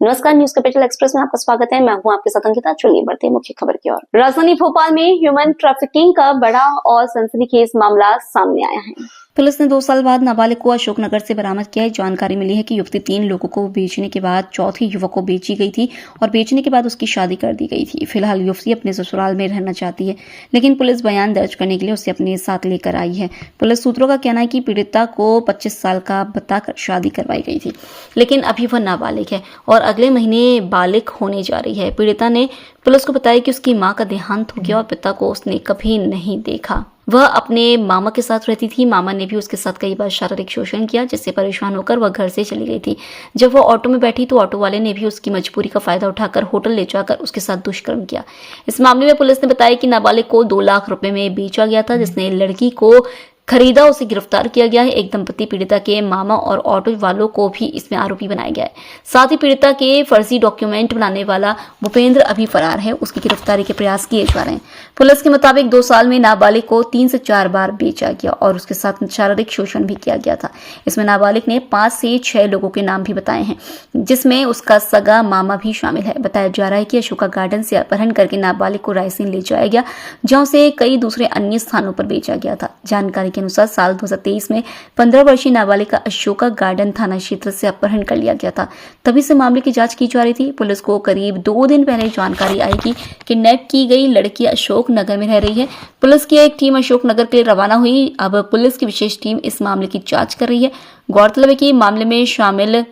नमस्कार, news capital express में आपका स्वागत है। मैं हूं आपके साथ अंकिता। चलिए बढ़ते हैं मुख्य खबर की ओर। राजधानी भोपाल में ह्यूमन ट्रैफिकिंग का बड़ा और सनसनीखेज मामला सामने आया है। पुलिस ने 2 साल बाद नाबालिग को अशोकनगर से बरामद किया है। जानकारी मिली है कि युवती 3 लोगों को बेचने के बाद चौथे युवक को बेची गई थी और बेचने के बाद उसकी शादी कर दी गई थी। फिलहाल युवती अपने ससुराल में रहना चाहती है, लेकिन पुलिस बयान दर्ज करने के लिए उसे अपने साथ लेकर आई है। पुलिस सूत्रों का कहना है कि पीड़िता को 25 साल का बताकर शादी करवाई गई थी, लेकिन अभी वह नाबालिग है और अगले महीने बालिग होने जा रही है। पीड़िता ने पुलिस को बताया कि उसकी मां का देहांत हो गया और पिता को उसने कभी नहीं देखा। वह अपने मामा के साथ रहती थी। मामा ने भी उसके साथ कई बार शारीरिक शोषण किया, जिससे परेशान होकर वह घर से चली गई थी। जब वह ऑटो में बैठी तो ऑटो वाले ने भी उसकी मजबूरी का फायदा उठाकर होटल ले जाकर उसके साथ दुष्कर्म किया। इस मामले में पुलिस ने बताया कि नाबालिग को 2 लाख रुपए में बेचा गया था। जिसने लड़की को खरीदा उसे गिरफ्तार किया गया है। एक दंपति पीड़िता के मामा और ऑटो वालों को भी इसमें आरोपी बनाया गया है। साथ ही पीड़िता के फर्जी डॉक्यूमेंट बनाने वाला भूपेंद्र अभी फरार है। उसकी गिरफ्तारी के प्रयास किए जा रहे हैं। पुलिस के मुताबिक 2 साल में नाबालिग को 3 से 4 बार बेचा गया और उसके साथ शारीरिक शोषण भी किया गया था। इसमें नाबालिग ने 5 से 6 लोगों के नाम भी बताए हैं, जिसमें उसका सगा मामा भी शामिल है। बताया जा रहा है कि अशोका गार्डन से अपहरण करके नाबालिग को रायसेन ले जाया गया, जहां से कई दूसरे अन्य स्थानों पर बेचा गया था। जानकारी के अनुसार साल 2023 में 15 वर्षीय नाबालिग का अशोका गार्डन थाना क्षेत्र से अपहरण कर लिया गया था। तभी से मामले की जांच की जा रही थी। पुलिस को करीब 2 दिन पहले जानकारी आई कि किडनैप की गई लड़की अशोक नगर में रह रही है। पुलिस की एक टीम अशोक नगर के लिए रवाना हुई। अब पुलिस की विशेष टीम इस मामले की जांच कर रही है। गौरतलब है कि मामले में शामिल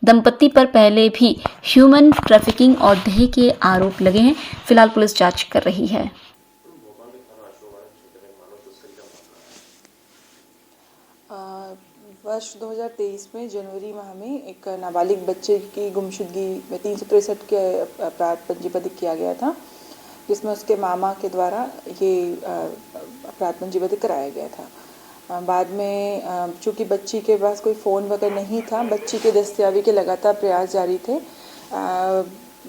दंपति पर पहले भी ह्यूमन ट्रैफिकिंग और दहेज के आरोप लगे हैं। फिलहाल पुलिस जांच कर रही है। वर्ष 2023 में जनवरी माह में एक नाबालिग बच्चे की गुमशुदगी में 363 के अपराध पंजीबद्ध किया गया था, जिसमें उसके मामा के द्वारा ये अपराध पंजीबद्ध कराया गया था। बाद में चूँकि बच्ची के पास कोई फ़ोन वगैरह नहीं था, बच्ची के दस्तयाबी के लगातार प्रयास जारी थे।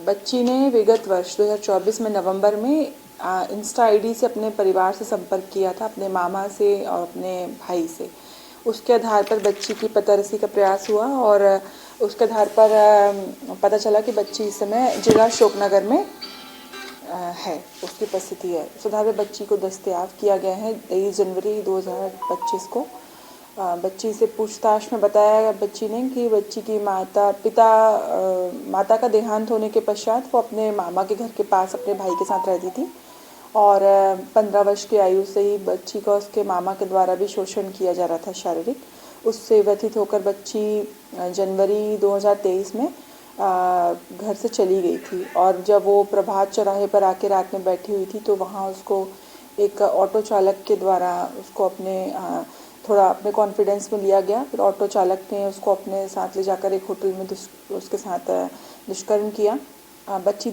बच्ची ने विगत वर्ष 2024 में नवंबर में इंस्टा आईडी से अपने परिवार से संपर्क किया था, अपने मामा से और अपने भाई से। उसके आधार पर बच्ची की पतारसी का प्रयास हुआ और उसके आधार पर पता चला कि बच्ची इस समय जिला अशोकनगर में है, उसकी उपस्थिति है। उस आधार पर बच्ची को दस्तयाब किया गया है 23 जनवरी 2025 को। बच्ची से पूछताछ में बताया बच्ची ने कि बच्ची की माता का देहांत होने के पश्चात वो अपने मामा के घर के पास अपने भाई के साथ रहती थी और 15 वर्ष की आयु से ही बच्ची का उसके मामा के द्वारा भी शोषण किया जा रहा था शारीरिक। उससे व्यथित होकर बच्ची जनवरी 2023 में घर से चली गई थी और जब वो प्रभात चौराहे पर आके रात में बैठी हुई थी तो वहाँ उसको एक ऑटो चालक के द्वारा उसको थोड़ा अपने कॉन्फिडेंस में लिया गया। फिर ऑटो चालक ने उसको अपने साथ ले जाकर एक होटल में उसके साथ दुष्कर्म किया। बच्ची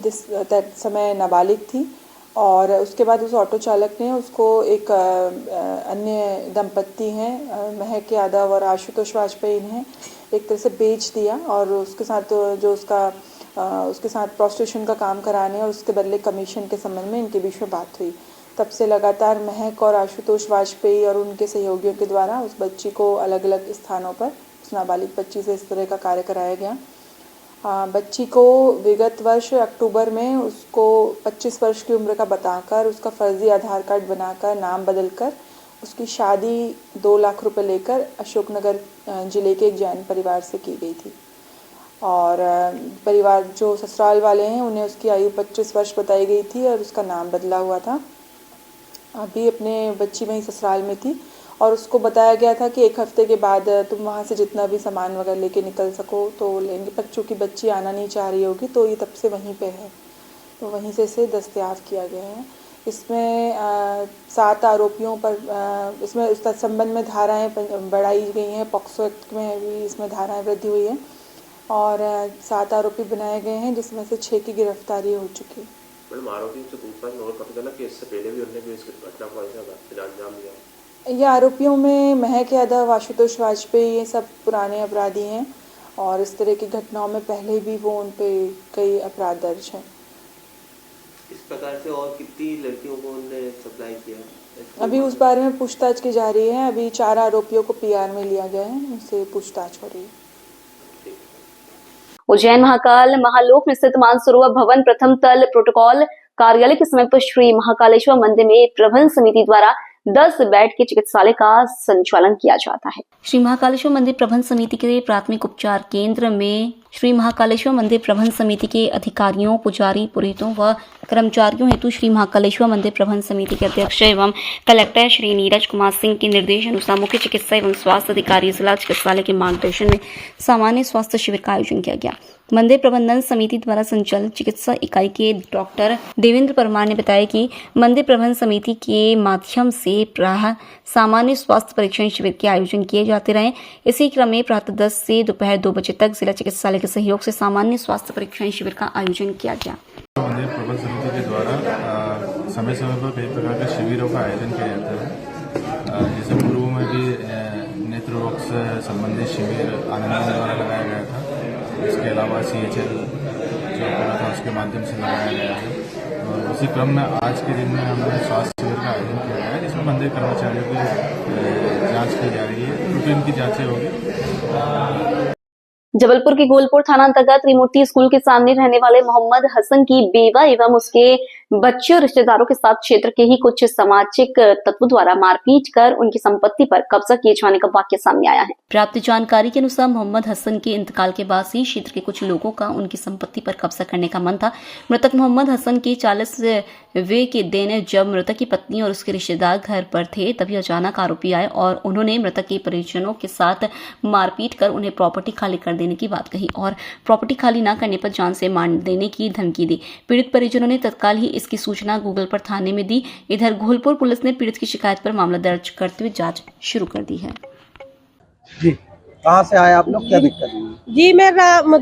समय नाबालिग थी और उसके बाद उस ऑटो चालक ने उसको एक अन्य दंपत्ति हैं महक यादव और आशुतोष वाजपेयी ने एक तरह से बेच दिया और उसके साथ उसके साथ प्रोस्टिट्यूशन का काम कराने और उसके बदले कमीशन के संबंध में इनके बीच में बात हुई। तब से लगातार महक और आशुतोष वाजपेयी और उनके सहयोगियों के द्वारा उस बच्ची को अलग अलग स्थानों पर, उस नाबालिग बच्ची से इस तरह का कार्य कराया गया। बच्ची को विगत वर्ष अक्टूबर में उसको 25 वर्ष की उम्र का बताकर उसका फर्जी आधार कार्ड बनाकर नाम बदलकर उसकी शादी 2 लाख रुपए लेकर अशोकनगर जिले के एक जैन परिवार से की गई थी और परिवार जो ससुराल वाले हैं उन्हें उसकी आयु 25 वर्ष बताई गई थी और उसका नाम बदला हुआ था। अभी अपने बच्ची वहीं ससुराल में थी और उसको बताया गया था कि 1 हफ्ते के बाद तुम वहाँ से जितना भी सामान वगैरह लेके निकल सको तो लेंगे, पर चूँकि बच्ची आना नहीं चाह रही होगी तो ये तब से वहीं पे है, तो वहीं से इसे दस्तयाब किया गया है। इसमें 7 आरोपियों पर इसमें उस संबंध में धाराएं बढ़ाई गई हैं। पॉक्सो एक्ट में भी इसमें धाराएं वृद्धि हुई है और 7 आरोपी बनाए गए हैं, जिसमें से 6 की गिरफ्तारी हो चुकी है। मैडम, आरोपियों से पूछताछ में और पता चला कि इससे पहले भी उन्होंने इस घटना को अंजाम दिया। ये आरोपियों में महक यादव, आशुतोष वाजपेयी, ये सब पुराने अपराधी हैं और इस तरह की घटनाओं में पहले भी वो उन पे कई अपराध दर्ज हैं। इस प्रकार से और कितनी लड़कियों को उन्होंने सप्लाई किया? अभी उस बारे में पूछताछ की जा रही है। अभी 4 आरोपियों को पीआर में लिया गया है, उनसे पूछताछ हो रही है। उज्जैन महाकाल महालोक में स्थित मानसरोवर भवन प्रथम तल प्रोटोकॉल कार्यालय के समीप श्री महाकालेश्वर मंदिर में प्रबंध समिति द्वारा 10 बेड के चिकित्सालय का संचालन किया जाता है। श्री महाकालेश्वर मंदिर प्रबंध समिति के प्राथमिक उपचार केंद्र में श्री महाकालेश्वर मंदिर प्रबंध समिति के अधिकारियों, पुजारी, पुरोहितों व कर्मचारियों हेतु श्री महाकालेश्वर मंदिर प्रबंध समिति के अध्यक्ष एवं कलेक्टर श्री नीरज कुमार सिंह के निर्देश अनुसार मुख्य चिकित्सा एवं स्वास्थ्य अधिकारी जिला चिकित्सालय के मार्गदर्शन में सामान्य स्वास्थ्य शिविर का आयोजन किया गया। मंदिर प्रबंधन समिति द्वारा संचालित चिकित्सा इकाई के डॉक्टर देवेंद्र परमार ने बताया कि मंदिर प्रबंधन समिति के माध्यम से प्रातः सामान्य स्वास्थ्य परीक्षण शिविर के आयोजन किए जाते रहे। इसी क्रम में प्रातः 10 से दोपहर 2 बजे तक जिला चिकित्सालय के सहयोग से सामान्य स्वास्थ्य परीक्षण शिविर का आयोजन किया गया। मंदिर प्रबंध समिति के द्वारा समय समय पर कई प्रकार के शिविरों का आयोजन किया जाता है। जैसे पूर्व में भी नेत्र रोग से संबंधित शिविर आनंद द्वारा लगाया गया था। इसके अलावा CHL जो पूरा था उसके माध्यम से लगाया गया है। और उसी क्रम में आज के दिन में हमने स्वास्थ्य शिविर का आयोजन किया गया है, जिसमें मंदिर कर्मचारियों की जाँच की जा रही है। रूटीन की जाँचें होगी। जबलपुर के गोलपुर थाना अंतर्गत त्रिमूर्ति स्कूल के सामने रहने वाले मोहम्मद हसन की बेवा एवं उसके बच्चे और रिश्तेदारों के साथ क्षेत्र के ही कुछ सामाजिक तत्वों द्वारा मारपीट कर उनकी संपत्ति पर कब्जा किए जाने का वाक्य सामने आया है। प्राप्त जानकारी के अनुसार मोहम्मद हसन के इंतकाल के बाद से क्षेत्र के कुछ लोगों का उनकी संपत्ति पर कब्जा करने का मन था। मृतक मोहम्मद हसन के 40वें के दिन जब मृतक की पत्नी और उसके रिश्तेदार घर पर थे, तभी अचानक आरोपी आए और उन्होंने मृतक के परिजनों के साथ मारपीट कर उन्हें प्रॉपर्टी खाली कर देने की बात कही और प्रॉपर्टी खाली न करने पर जान से मार देने की धमकी दी। पीड़ित परिजनों ने तत्काल ही इसकी सूचना गूगल पर थाने में दी। इधर घोलपुर पुलिस ने पीड़ित की शिकायत पर मामला दर्ज करते हुए जांच शुरू कर दी है। जी, कहाँ से आए आप लोग, क्या दिक्कत है? जी, मैं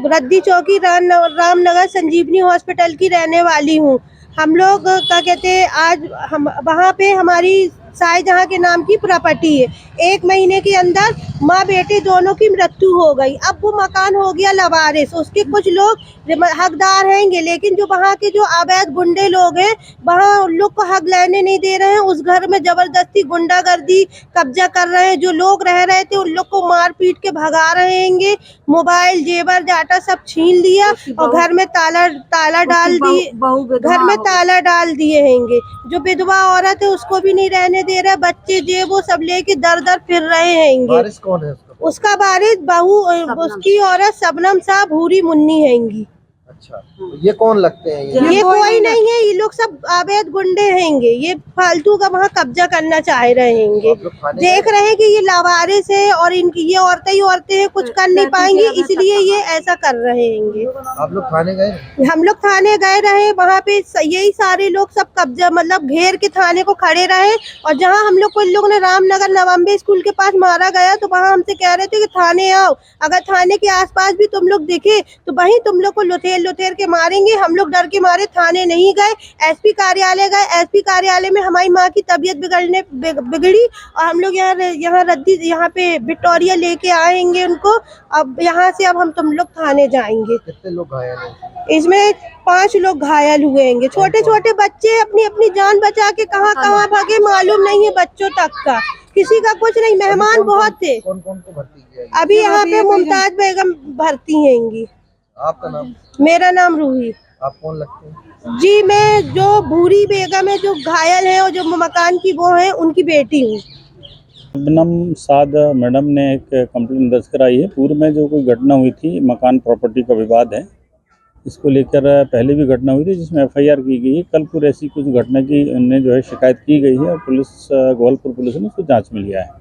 रद्दी चौकी रामनगर संजीवनी हॉस्पिटल की रहने वाली हूँ। हम लोग क्या कहते हैं, आज हम वहाँ पे हमारी शाहजहां के नाम की प्रॉपर्टी है। 1 महीने के अंदर माँ बेटे दोनों की मृत्यु हो गई। अब वो मकान हो गया लवारिस, उसके कुछ लोग हकदार हैंगे, लेकिन जो वहाँ के जो अवैध गुंडे लोग हैं वहाँ उन लोग को हक लेने नहीं दे रहे हैं। उस घर में जबरदस्ती गुंडागर्दी कब्जा कर रहे हैं। जो लोग रह रहे थे उन लोग को मार पीट के भगा रहे हैंगे। मोबाइल, जेवर, डाटा सब छीन लिया और घर में ताला डाल दिए, घर में ताला डाल दिए हैंगे। जो विधवा औरत है उसको भी नहीं रहने दे रहे। बच्चे जे वो सब लेके दर दर फिर रहे हैंगे। वारिस कौन है उसका वारिस बहू, उसकी औरत शबनम साहब भूरी मुन्नी हैंगी। अच्छा, तो ये कौन लगते हैं? ये कोई नहीं है, ये लोग सब अवैध गुंडे हैंगे। ये फालतू का वहाँ कब्जा करना चाह रहे हैंगे। देख रहे हैं कि ये लावारिस है और इनकी ये औरतें हैं, कुछ कर नहीं पाएंगी, इसलिए ये ऐसा कर रहे हैंगे। आप लोग थाने गए? हम लोग थाने गए रहे, वहाँ पे यही सारे लोग सब कब्जा मतलब घेर के थाने को खड़े रहे। और जहाँ हम लोग को इन लोगों ने रामनगर नवम्बे स्कूल के पास मारा गया तो वहाँ हमसे कह रहे थे कि थाने आओ, अगर थाने के आसपास भी तुम लोग दिखे तो वहीं तुम लोग को लुटेर के मारेंगे। हम लोग डर के मारे थाने नहीं गए। एसपी कार्यालय गए। एसपी कार्यालय में हमारी माँ की तबीयत बिगड़ी और हम लोग यहाँ पे विक्टोरिया लेके आएंगे उनको। अब यहाँ से अब हम तुम लोग थाने जाएंगे। कितने लोग घायल हैं? इसमें 5 लोग घायल हुए हैं। छोटे छोटे बच्चे अपनी जान बचा के कहाँ भागे मालूम नहीं है बच्चों तक का, किसी का कुछ नहीं। मेहमान बहुत थे। कौन कौन को भर्ती किया? अभी यहाँ पे मुमताज बेगम भर्ती हैंगी। आपका नाम? मेरा नाम रूही। आप कौन लगते हैं? जी, मैं जो भूरी बेगम है जो घायल है और जो मकान की वो है उनकी बेटी हूँ। शबनम साद मैडम ने एक कंप्लेंट दर्ज कराई है। पूर्व में जो कोई घटना हुई थी, मकान प्रॉपर्टी का विवाद है, इसको लेकर पहले भी घटना हुई थी जिसमें FIR की गई है। कल पूरी ऐसी कुछ घटना की उन्हें जो है शिकायत की गई है और पुलिस गोलपुर पुलिस ने उसको जांच में लिया है।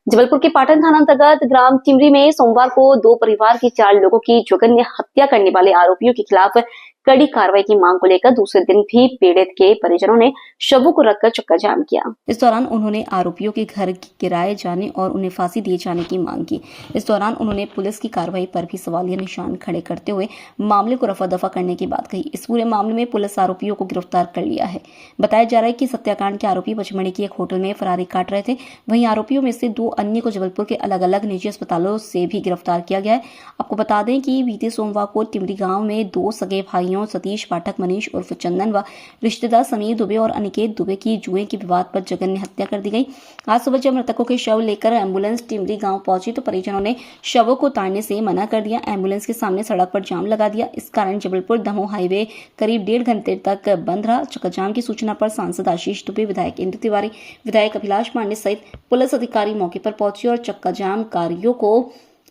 जबलपुर के पाटन थाना अंतर्गत ग्राम टिमरी में सोमवार को 2 परिवार के 4 लोगों की जघन्य हत्या करने वाले आरोपियों के खिलाफ कड़ी कार्रवाई की मांग को लेकर दूसरे दिन भी पीड़ित के परिजनों ने शवों को रखकर चक्का जाम किया। इस दौरान उन्होंने आरोपियों के घर गिराए जाने और उन्हें फांसी दिए जाने की मांग की। इस दौरान उन्होंने पुलिस की कार्रवाई पर भी सवालिया निशान खड़े करते हुए मामले को रफा दफा करने की बात कही। इस पूरे मामले में पुलिस आरोपियों को गिरफ्तार कर लिया है। बताया जा रहा है कि हत्याकांड के आरोपी पचमढ़ी के एक होटल में फरारी काट रहे थे। वहीं आरोपियों में से 2 अन्य को जबलपुर के अलग अलग निजी अस्पतालों से भी गिरफ्तार किया गया है। आपको बता दें कि बीते सोमवार को टिमरी गाँव में 2 सगे भाइयों भाइयों सतीश पाठक, मनीष उर्फ चंदन व रिश्तेदार समीर दुबे और अनिकेत दुबे की जुए के विवाद पर जघन्य हत्या कर दी गई। आज सुबह जब मृतकों के शव लेकर एम्बुलेंस टिमरी गांव पहुंची तो परिजनों ने शवों को उतारने से मना कर दिया। एम्बुलेंस के सामने सड़क पर जाम लगा दिया। इस कारण जबलपुर दमोह हाईवे करीब 1.5 घंटे तक बंद रहा। चक्काजाम की सूचना पर सांसद आशीष दुबे, विधायक इंद्र तिवारी, विधायक अभिलाष पांडे सहित पुलिस अधिकारी मौके पर पहुंचे और चक्काजाम कारियों को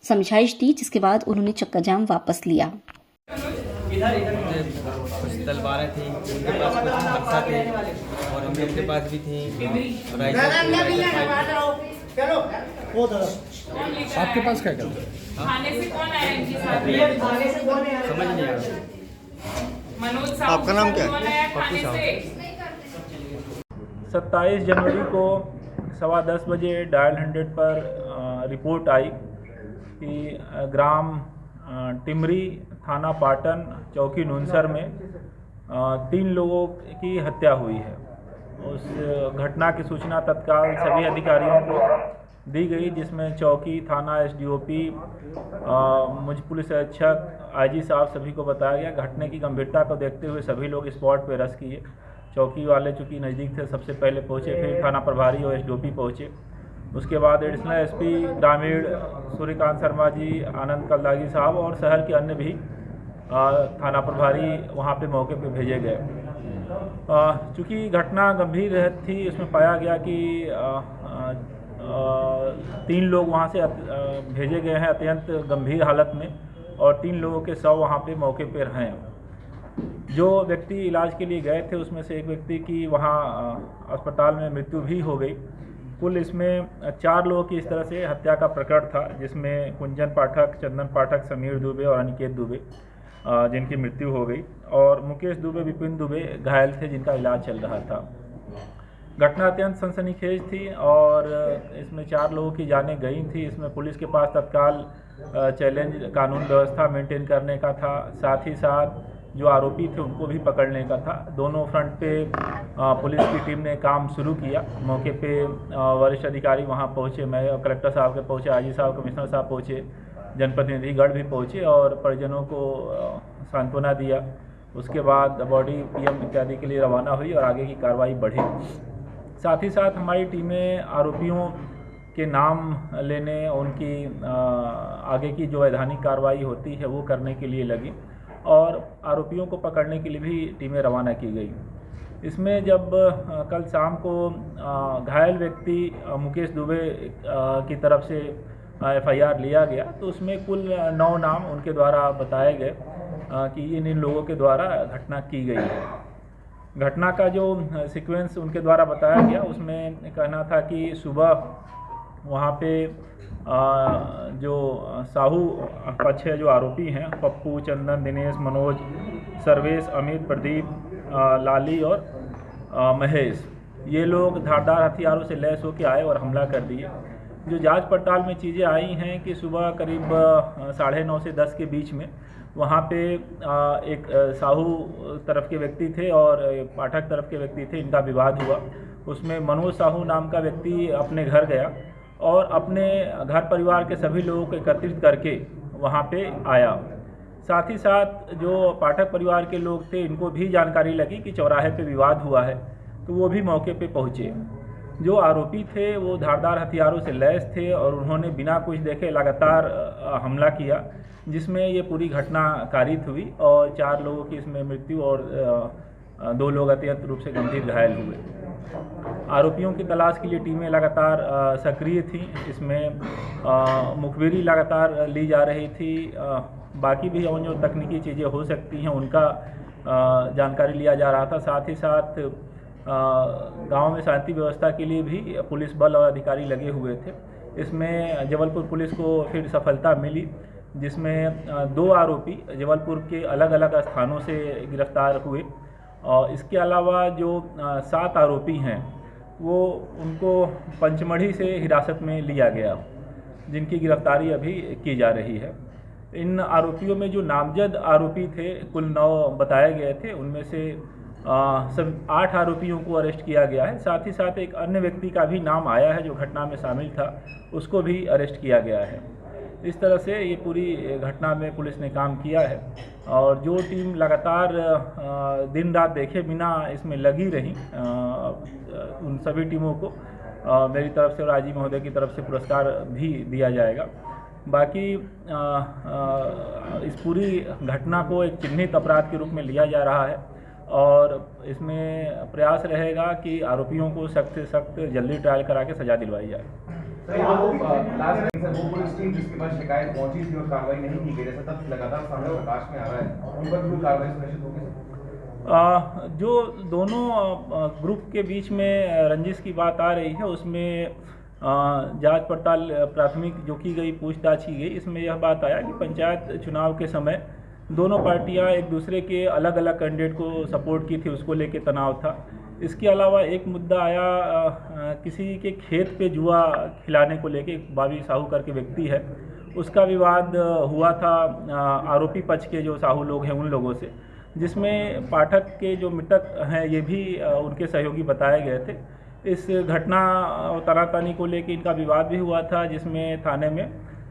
समझाइश दी, जिसके बाद उन्होंने चक्काजाम वापस लिया। कुछ तलवारें थी, उनके पास कुछ बक्सा थे और हम लोग के पास भी थी। आपके पास क्या क्या थाने से कौन आया इनके साथ? समझ नहीं आ रहा। मनोज साहब, आपका नाम क्या है? कौन आया थाने से? 27 जनवरी को 10:15 बजे डायल 100 पर रिपोर्ट आई कि ग्राम टिमरी, थाना पाटन, चौकी नुनसर में 3 लोगों की हत्या हुई है। उस घटना की सूचना तत्काल सभी अधिकारियों को दी गई, जिसमें चौकी, थाना, एसडीओपी, मुझ पुलिस अधीक्षक, आईजी साहब सभी को बताया गया। घटने की गंभीरता को देखते हुए सभी लोग स्पॉट पर रश किए। चौकी वाले चूँकि नज़दीक थे, सबसे पहले पहुँचे, फिर थाना प्रभारी और एसडीओपी पहुँचे। उसके बाद एडिशनल एसपी ग्रामीण सूर्यकांत शर्मा जी, आनंद कलदागी साहब और शहर के अन्य भी थाना प्रभारी वहाँ पे मौके पे भेजे गए। चूँकि घटना गंभीर थी, उसमें पाया गया कि 3 लोग वहाँ से भेजे गए हैं अत्यंत गंभीर हालत में और 3 लोगों के शव वहाँ पे मौके पर हैं। जो व्यक्ति इलाज के लिए गए थे उसमें से एक व्यक्ति की वहाँ अस्पताल में मृत्यु भी हो गई। कुल इसमें 4 लोगों की इस तरह से हत्या का प्रकरण था, जिसमें कुंजन पाठक, चंदन पाठक, समीर दुबे और अनिकेत दुबे जिनकी मृत्यु हो गई और मुकेश दुबे, विपिन दुबे घायल थे जिनका इलाज चल रहा था। घटना अत्यंत सनसनीखेज थी और इसमें 4 लोगों की जानें गई थी। इसमें पुलिस के पास तत्काल चैलेंज कानून व्यवस्था मेंटेन करने का था, साथ ही साथ जो आरोपी थे उनको भी पकड़ने का था। दोनों फ्रंट पे पुलिस की टीम ने काम शुरू किया। मौके पे वरिष्ठ अधिकारी वहां पहुंचे, मैं और कलेक्टर साहब के पहुंचे, आईजी साहब, कमिश्नर साहब पहुंचे, जनप्रतिनिधिगण भी पहुंचे और परिजनों को सांत्वना दिया। उसके बाद बॉडी पीएम इत्यादि के लिए रवाना हुई और आगे की कार्रवाई बढ़ी। साथ ही साथ हमारी टीमें आरोपियों के नाम लेने, उनकी आगे की जो वैधानिक कार्रवाई होती है वो करने के लिए लगी और आरोपियों को पकड़ने के लिए भी टीमें रवाना की गई। इसमें जब कल शाम को घायल व्यक्ति मुकेश दुबे की तरफ से एफआईआर लिया गया तो उसमें कुल 9 नाम उनके द्वारा बताए गए कि इन लोगों के द्वारा घटना की गई है। घटना का जो सीक्वेंस उनके द्वारा बताया गया उसमें कहना था कि सुबह वहाँ पे जो साहू पक्ष है, जो आरोपी हैं, पप्पू, चंदन, दिनेश, मनोज, सर्वेश, अमित, प्रदीप, लाली और महेश, ये लोग धारदार हथियारों से लैस होकर आए और हमला कर दिए। जो जांच पड़ताल में चीज़ें आई हैं कि सुबह करीब 9:30 से 10 के बीच में वहाँ पे एक साहू तरफ के व्यक्ति थे और पाठक तरफ के व्यक्ति थे, इनका विवाद हुआ। उसमें मनोज साहू नाम का व्यक्ति अपने घर गया और अपने घर परिवार के सभी लोगों को एकत्रित करके वहाँ पे आया। साथ ही साथ जो पाठक परिवार के लोग थे, इनको भी जानकारी लगी कि चौराहे पे विवाद हुआ है, तो वो भी मौके पे पहुँचे। जो आरोपी थे वो धारदार हथियारों से लैस थे और उन्होंने बिना कुछ देखे लगातार हमला किया, जिसमें ये पूरी घटना कारित हुई और 4 लोगों की इसमें मृत्यु और 2 लोग अत्यंत रूप से गंभीर घायल हुए। आरोपियों की तलाश के लिए टीमें लगातार सक्रिय थीं। इसमें मुखबिरी लगातार ली जा रही थी। बाकी भी जो तकनीकी चीज़ें हो सकती हैं उनका जानकारी लिया जा रहा था। साथ ही साथ गांव में शांति व्यवस्था के लिए भी पुलिस बल और अधिकारी लगे हुए थे। इसमें जबलपुर पुलिस को फिर सफलता मिली, जिसमें 2 आरोपी जबलपुर के अलग अलग स्थानों से गिरफ्तार हुए और इसके अलावा जो 7 आरोपी हैं वो उनको पंचमढ़ी से हिरासत में लिया गया, जिनकी गिरफ्तारी अभी की जा रही है। इन आरोपियों में जो नामजद आरोपी थे कुल 9 बताए गए थे, उनमें से सब 8 आरोपियों को अरेस्ट किया गया है। साथ ही साथ एक अन्य व्यक्ति का भी नाम आया है जो घटना में शामिल था, उसको भी अरेस्ट किया गया है। इस तरह से ये पूरी घटना में पुलिस ने काम किया है। और जो टीम लगातार दिन रात देखे बिना इसमें लगी रही, उन सभी टीमों को मेरी तरफ से और आईजी महोदय की तरफ से पुरस्कार भी दिया जाएगा। बाकी इस पूरी घटना को एक चिन्हित अपराध के रूप में लिया जा रहा है और इसमें प्रयास रहेगा कि आरोपियों को सख्त से सख्त जल्दी ट्रायल करा के सजा दिलवाई जाए। वो पुलिस टीम जिसके पास शिकायत पहुंची थी और कार्रवाई नहीं की गई, जैसा तब लगातार सामने प्रकाश में आ रहा है, उन पर कार्रवाई सुनिश्चित होगी। जो दोनों ग्रुप के बीच में रंजिश की बात आ रही है, उसमें जांच पड़ताल प्राथमिक जो की गई, पूछताछ की गई, इसमें यह बात आया कि पंचायत चुनाव के समय दोनों पार्टियां एक दूसरे के अलग अलग कैंडिडेट को सपोर्ट की थी, उसको लेके तनाव था। इसके अलावा एक मुद्दा आया किसी के खेत पे जुआ खिलाने को लेके, बाबी साहू करके व्यक्ति है, उसका विवाद हुआ था आरोपी पक्ष के जो साहू लोग हैं उन लोगों से, जिसमें पाठक के जो मृतक हैं ये भी उनके सहयोगी बताए गए थे। इस घटना तनातनी को लेके इनका विवाद भी हुआ था, जिसमें थाने में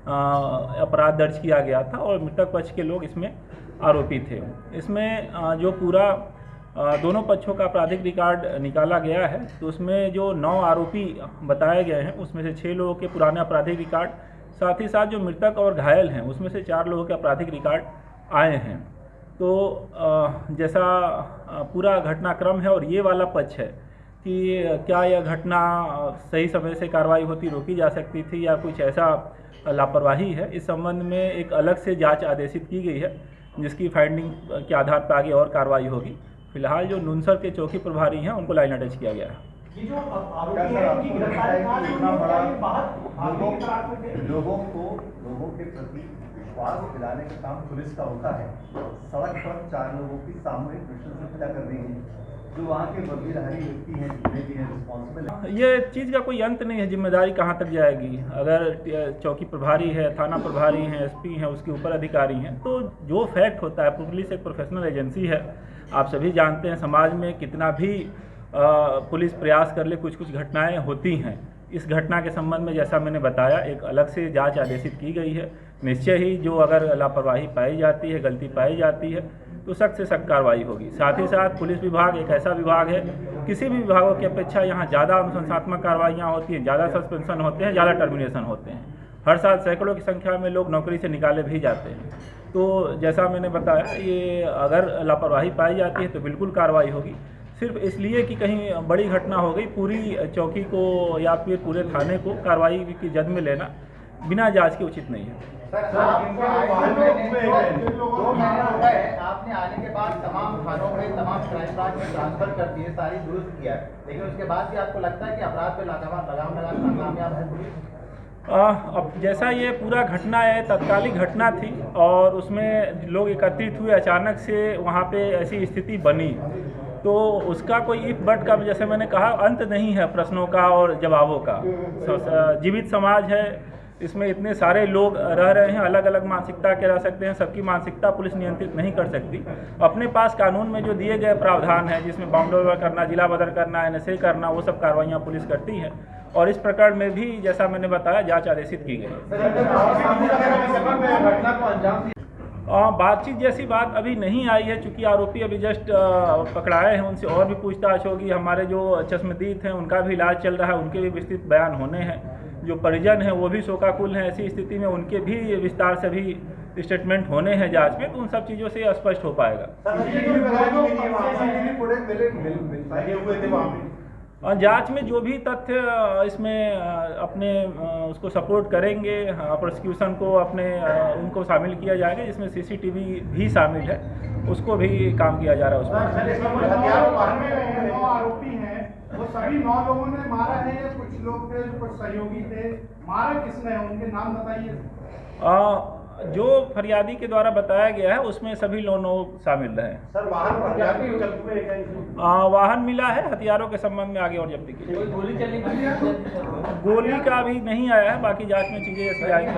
अपराध दर्ज किया गया था और मृतक पक्ष के लोग इसमें आरोपी थे। इसमें जो पूरा दोनों पक्षों का आपराधिक रिकॉर्ड निकाला गया है, तो उसमें जो 9 आरोपी बताए गए हैं उसमें से 6 लोगों के पुराने आपराधिक रिकॉर्ड, साथ ही साथ जो मृतक और घायल हैं उसमें से 4 लोगों के आपराधिक रिकॉर्ड आए हैं। तो जैसा पूरा घटनाक्रम है और ये वाला पक्ष है कि क्या यह घटना सही समय से कार्रवाई होती रोकी जा सकती थी या कुछ ऐसा लापरवाही है, इस संबंध में एक अलग से जांच आदेशित की गई है, जिसकी फाइंडिंग के आधार पर आगे और कार्रवाई होगी। फिलहाल जो नुनसर के चौकी प्रभारी हैं उनको लाइन अटैच किया गया है। लोगों के प्रति विश्वास दिलाने का काम पुलिस का होता है। सड़क पर 4 लोगों की सामूहिक हत्या कर दी है, जो वहाँ के वकीलधारी व्यक्ति हैं, जितने भी हैं रिस्पॉन्सिबल। ये चीज़ का कोई अंत नहीं है, जिम्मेदारी कहाँ तक जाएगी। अगर चौकी प्रभारी है, थाना प्रभारी हैं, एसपी हैं, उसके ऊपर अधिकारी हैं, तो जो फैक्ट होता है, पुलिस एक प्रोफेशनल एजेंसी है, आप सभी जानते हैं समाज में कितना भी पुलिस प्रयास कर ले, कुछ कुछ घटनाएं होती हैं। इस घटना के संबंध में जैसा मैंने बताया एक अलग से जांच आदेशित की गई है। निश्चय ही जो अगर लापरवाही पाई जाती है, गलती पाई जाती है, तो सख्त से सख्त कार्रवाई होगी। साथ ही साथ पुलिस विभाग एक ऐसा विभाग है, किसी भी विभागों की अपेक्षा यहाँ ज़्यादा अनुशंसात्मक कार्रवाइयाँ होती हैं, ज़्यादा सस्पेंशन होते हैं, ज़्यादा टर्मिनेशन होते हैं। हर साल सैकड़ों की संख्या में लोग नौकरी से निकाले भी जाते हैं। तो जैसा मैंने बताया, ये अगर लापरवाही पाई जाती है तो बिल्कुल कार्रवाई होगी। सिर्फ इसलिए कि कहीं बड़ी घटना हो गई, पूरी चौकी को या फिर पूरे थाने को कार्रवाई की जद में लेना बिना जांच के उचित नहीं है। आपने आने के बाद तमाम थानों में, तमाम क्राइम ब्रांच में ट्रांसफर कर दिए, सारी दुरुस्त किया, लेकिन उसके बाद भी आपको लगता है कि अपराध पे लगाम लगाना कामयाब है पुलिस? अब जैसा ये पूरा घटना है, तत्कालिक घटना थी और उसमें लोग एकत्रित हुए, अचानक से वहाँ पे ऐसी स्थिति बनी, तो उसका कोई इफ बट का, जैसे मैंने कहा, अंत नहीं है प्रश्नों का और जवाबों का। जीवित समाज है, इसमें इतने सारे लोग रह रहे हैं, अलग अलग मानसिकता के रह सकते हैं, सबकी मानसिकता पुलिस नियंत्रित नहीं कर सकती। अपने पास कानून में जो दिए गए प्रावधान है, जिसमें बाउंड्री करना, जिला बदर करना, NSA करना, वो सब कार्रवाइयाँ पुलिस करती है और इस प्रकरण में भी जैसा मैंने बताया जांच आदेशित की गई। बातचीत जैसी बात अभी नहीं आई है, चूँकि आरोपी अभी जस्ट पकड़ाए हैं, उनसे और भी पूछताछ होगी। हमारे जो चश्मदीद हैं उनका भी इलाज चल रहा है, उनके भी विस्तृत बयान होने हैं। जो परिजन हैं वो भी शोकाकुल हैं, ऐसी स्थिति में उनके भी विस्तार से भी स्टेटमेंट होने हैं जांच में, तो उन सब चीज़ों से स्पष्ट हो पाएगा। जांच में जो भी तथ्य इसमें अपने उसको सपोर्ट करेंगे, प्रोसिक्यूशन को अपने उनको शामिल किया जाएगा, जिसमें CCTV भी शामिल है, उसको भी काम किया जा रहा है। उसमें 9 आरोपी हैं, वो सभी 9 लोगों ने मारा है या कुछ लोग थे जो कुछ सहयोगी थे? मारा किसने है, उनके नाम बताइए। जो फरियादी के द्वारा बताया गया है उसमें सभी लोग शामिल रहे। सर, वाहन मिला है, हथियारों के संबंध में आगे और जब्ती की। गोली का अभी नहीं आया है, बाकी जांच में चीजें ऐसी आएंगी।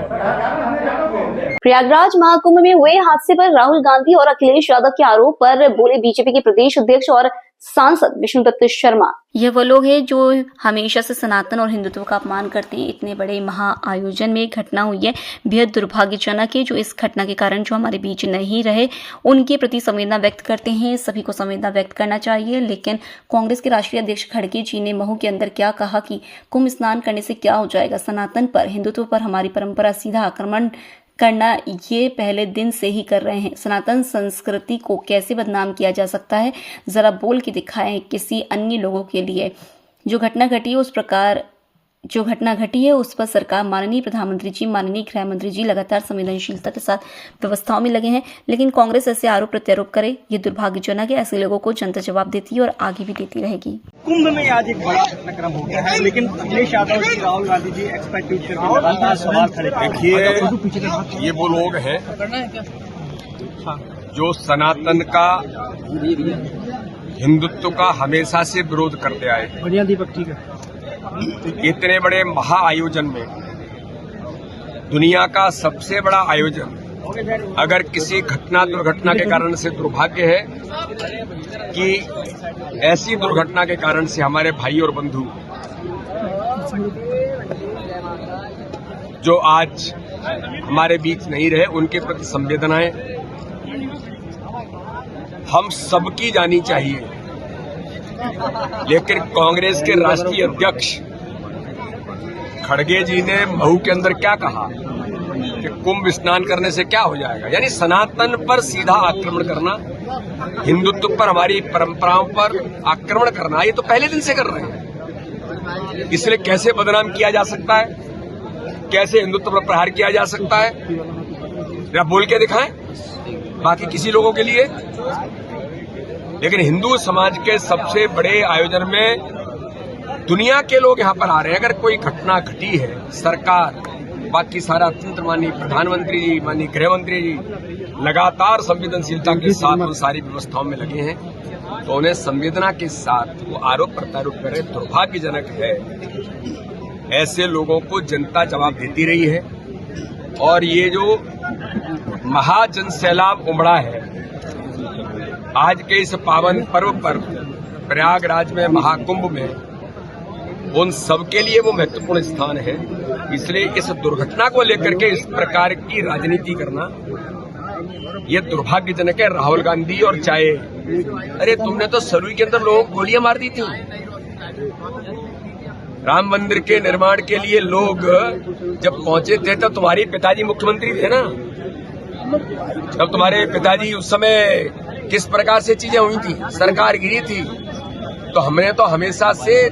प्रयागराज महाकुंभ में हुए हादसे पर राहुल गांधी और अखिलेश यादव के आरोप पर बोले बीजेपी के प्रदेश अध्यक्ष और सांसद विष्णुदत्त शर्मा। यह वो लोग हैं जो हमेशा से सनातन और हिंदुत्व का अपमान करते हैं। इतने बड़े महा आयोजन में घटना हुई है, बेहद दुर्भाग्यजनक है। जो इस घटना के कारण जो हमारे बीच नहीं रहे, उनके प्रति संवेदना व्यक्त करते हैं। सभी को संवेदना व्यक्त करना चाहिए। लेकिन कांग्रेस के राष्ट्रीय अध्यक्ष खड़गे जी ने महू के अंदर क्या कहा कि कुंभ स्नान करने से क्या हो जाएगा, सनातन पर, हिंदुत्व पर हमारी परंपरा सीधा आक्रमण करना ये पहले दिन से ही कर रहे हैं। सनातन संस्कृति को कैसे बदनाम किया जा सकता है, जरा बोल के दिखाएं किसी अन्य लोगों के लिए। जो घटना घटी है उस पर सरकार, माननीय प्रधानमंत्री जी, माननीय गृह मंत्री जी लगातार संवेदनशीलता के साथ व्यवस्थाओं में लगे हैं। लेकिन कांग्रेस ऐसे आरोप प्रत्यारोप करे, ये दुर्भाग्यजनक है। ऐसे लोगों को जनता जवाब देती है और आगे भी देती रहेगी। कुंभ में आज एक बड़ा घटनाक्रम हो गया है, लेकिन अखिलेश यादव जी, राहुल गांधी जी एक्सपेक्टेड करके लगातार सवाल खड़े देखिए, ये वो लोग हैं जो सनातन का, हिंदुत्व का हमेशा से विरोध करते आए। बढ़िया दीपक, ठीक है। इतने बड़े महा आयोजन में, दुनिया का सबसे बड़ा आयोजन, अगर किसी दुर्घटना के कारण से दुर्भाग्य है कि ऐसी दुर्घटना के कारण से हमारे भाई और बंधु जो आज हमारे बीच नहीं रहे, उनके प्रति संवेदनाएं हम सबकी जानी चाहिए। लेकिन कांग्रेस के राष्ट्रीय अध्यक्ष खड़गे जी ने महू के अंदर क्या कहा कि कुंभ स्नान करने से क्या हो जाएगा, यानी सनातन पर सीधा आक्रमण करना, हिंदुत्व पर, हमारी परंपराओं पर आक्रमण करना, ये तो पहले दिन से कर रहे हैं। इसलिए कैसे बदनाम किया जा सकता है, कैसे हिंदुत्व पर प्रहार किया जा सकता है, जरा बोल के दिखाएं बाकी किसी लोगों के लिए। लेकिन हिंदू समाज के सबसे बड़े आयोजन में दुनिया के लोग यहाँ पर आ रहे हैं। अगर कोई घटना घटी है, सरकार, बाकी सारा तंत्र, माननीय प्रधानमंत्री जी, माननीय गृह मंत्री जी लगातार संवेदनशीलता के साथ उन सारी व्यवस्थाओं में लगे हैं, तो उन्हें संवेदना के साथ वो आरोप प्रत्यारोप करे, दुर्भाग्यजनक है। ऐसे लोगों को जनता जवाब देती रही है। और ये जो महाजन सैलाब उमड़ा है आज के इस पावन पर्व पर प्रयागराज में, महाकुंभ में, उन सबके लिए वो महत्वपूर्ण स्थान है। इसलिए इस दुर्घटना को लेकर के इस प्रकार की राजनीति करना ये दुर्भाग्यजनक है। राहुल गांधी और चाहे, अरे तुमने तो सरूई के अंदर लोगों को गोलियां मार दी थी। राम मंदिर के निर्माण के लिए लोग जब पहुंचे थे तब तुम्हारे पिताजी मुख्यमंत्री थे ना। जब तुम्हारे पिताजी उस समय किस प्रकार से चीजें हुई थी, सरकार गिरी थी, तो हमने तो हमेशा से